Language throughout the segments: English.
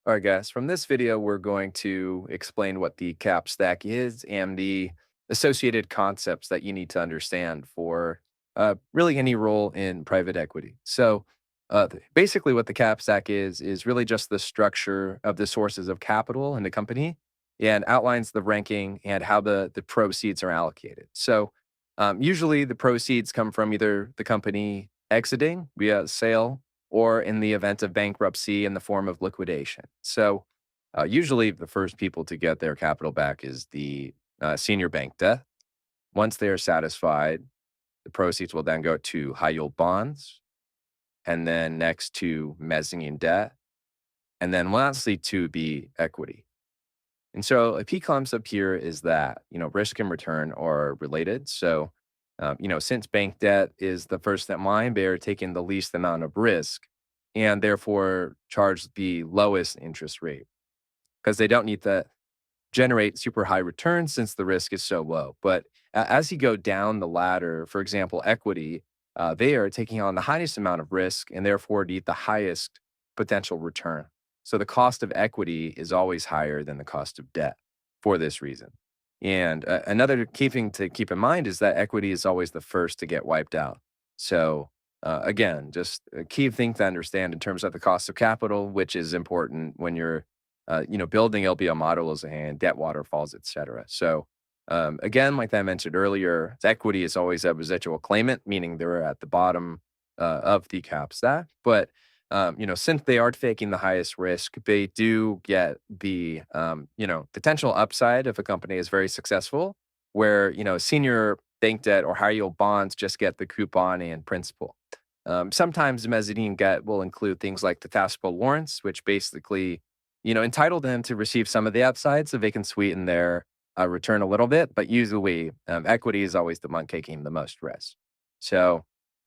All right, guys, from this video, we're going to explain what the cap stack is and the associated concepts that you need to understand for really any role in private equity. Basically, what the cap stack is really just the structure of the sources of capital in the company and outlines the ranking and how the proceeds are allocated. Usually the proceeds come from either the company exiting via sale or in the event of bankruptcy in the form of liquidation. Usually, the first people to get their capital back is the senior bank debt. Once they are satisfied, the proceeds will then go to high yield bonds, and then next to mezzanine debt, and then lastly to be equity. And so a key concept here is that, risk and return are related. Since bank debt is the first in line, they're taking the least amount of risk and therefore charge the lowest interest rate because they don't need to generate super high returns since the risk is so low. But as you go down the ladder, for example, equity, they are taking on the highest amount of risk and therefore need the highest potential return. So the cost of equity is always higher than the cost of debt for this reason. And another key thing to keep in mind is that equity is always the first to get wiped out. Again, just a key thing to understand in terms of the cost of capital, which is important when you're, building LBO models and debt waterfalls, et cetera. Again, like I mentioned earlier, equity is always a residual claimant, meaning they're at the bottom of the cap stack. But since they are taking the highest risk, they do get the potential upside if a company is very successful, where senior bank debt or high yield bonds just get the coupon and principal. Sometimes mezzanine debt will include things like detachable warrants, which basically entitle them to receive some of the upside so they can sweeten their return a little bit. But usually, equity is always the one taking the most risk.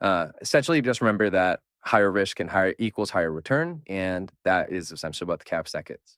Essentially, just remember that higher risk and higher equals higher return, and that is essentially what the cap stack is.